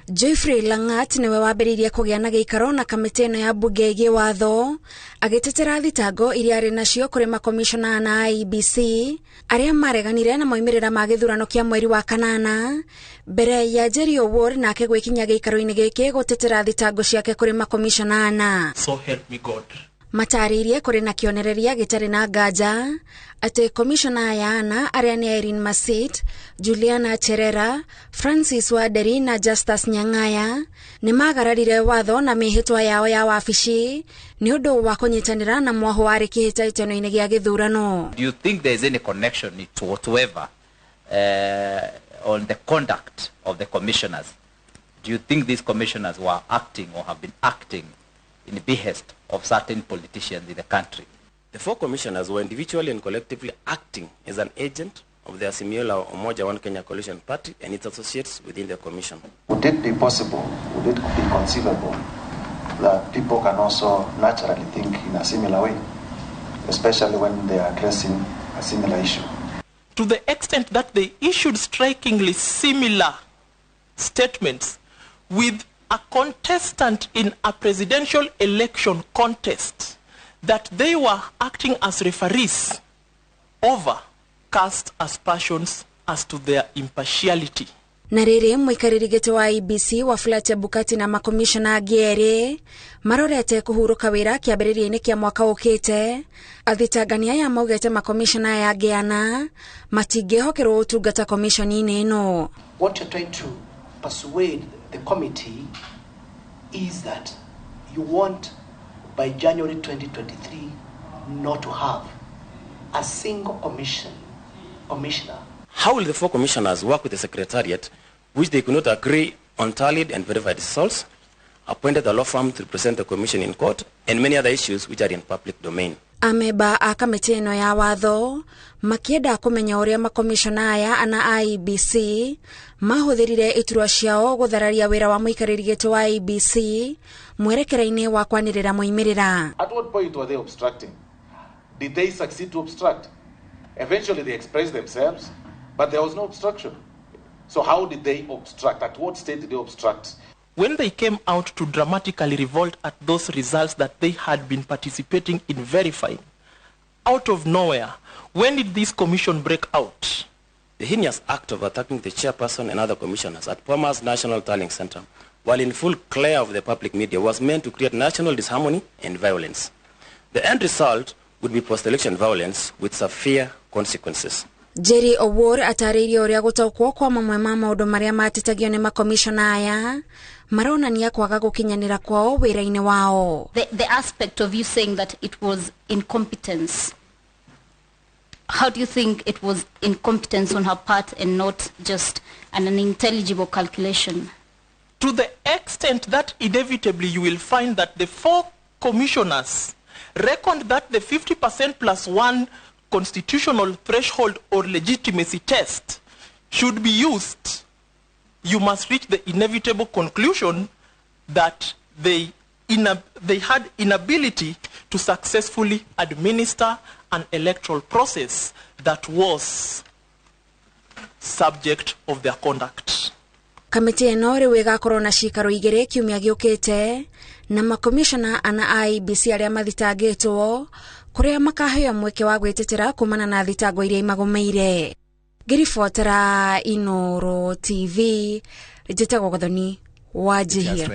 Jeffrey Langat niwe wambĩrĩirie kũgĩa na gĩikaro na kamĩtĩ ĩno ya mbunge ĩgiĩ watho agĩtetera thitango iria arĩ nacio kũrĩ makomicona na IEBC arĩa mareganire na moimĩrĩra ma gĩthurano kĩa mweri wa kanana mbere ya JLAC nake gwĩkinya gĩikaro-inĩ gĩkĩ gũtetera thitango ciake kũrĩ makomicona na So help me God. Matarĩirie kũrĩ na kĩonereria gĩtarĩ na nganja atĩ komishona ya ana arĩa nĩ Irene Masit, Juliana Cherera, Francis Waderi na Justus Nyang'aya nĩ magararire watho na mĩhĩtwa yao ya wabici nĩ ũndũ wa kũnyitanĩra na mwaho warĩ kĩhĩtahĩtano-inĩ gĩa gĩthurano. Do you think there is any connection to whatsoever on the conduct of the commissioners? Do you think these commissioners were acting or have been acting in the behest of certain politicians in the country? The 4 commissioners were individually and collectively acting as an agent of the Azimio Umoja One Kenya Coalition Party and its associates within the commission. Would it be possible, would it be conceivable that people can also naturally think in a similar way, especially when they are addressing a similar issue? To the extent that they issued strikingly similar statements with a contestant in a presidential election contest, that they were acting as referees over cast aspersions as to their impartiality. Na rĩrĩ mũikarĩri gĩtĩ wa IEBC Wafula Chebukati na makomishona angĩ marorete kũhurũka wĩra kĩambĩrĩria-inĩ kĩa mwaka ũkĩte, athitangani aya maugĩte makomishona aya angĩ ana matingĩhokerwo ũtungata komishoni-inĩ ĩno. What you're trying to persuade the committee is that you want by January 2023 not to have a single commissioner. How will the 4 commissioners work with the secretariat, which they could not agree on tallied and verified results, appointed a law firm to represent the commission in court, and many other issues which are in public domain? Ameba a kamĩtĩ ĩno ya watho makĩenda kũmenya ũrĩa makomishona aya ana IEBC mahũthĩrire iturwa ciao gũthararia wĩra wa mũikarĩri gĩtĩ wa IEBC mwerekera-inĩ wa kwanĩrĩra moimĩrĩra. At what point were they obstructing? Did they succeed to obstruct? Eventually they expressed themselves, but there was no obstruction. So how did they obstruct? At what state did they obstruct? When they came out to dramatically revolt at those results that they had been participating in verifying, out of nowhere, when did this commission break out? The heinous act of attacking the chairperson and other commissioners at Boma's National Tallying Center, while in full glare of the public media, was meant to create national disharmony and violence. The end result would be post-election violence with severe consequences. Jerry Owuor atarĩirie ũrĩa gũtaũkwo kwa mamwe ma maũndũ marĩa matĩtagio nĩ makomishona aya maronania kwaga gũkinyanĩra kwao wĩra-inĩ wao. The aspect of you saying that it was incompetence, how do you think it was incompetence on her part and not just an unintelligible calculation? To the extent that inevitably you will find that the 4 commissioners reckoned that the 50% plus 1 constitutional threshold or legitimacy test should be used, you must reach the inevitable conclusion that they had inability to successfully administer an electoral process that was subject of their conduct. Kamĩtĩ ĩno rĩu ĩgakorwo na ciikaro igĩrĩ kiumia gĩũkĩte na makomishona ana IEBC arĩa mathitangĩtwo kũrĩa makaheo mweke wa gwĩtetera kumana na thitango iria imagũmĩire. Ngĩribotera Inooro TV, njĩtagwo Gathoni Wanjihia.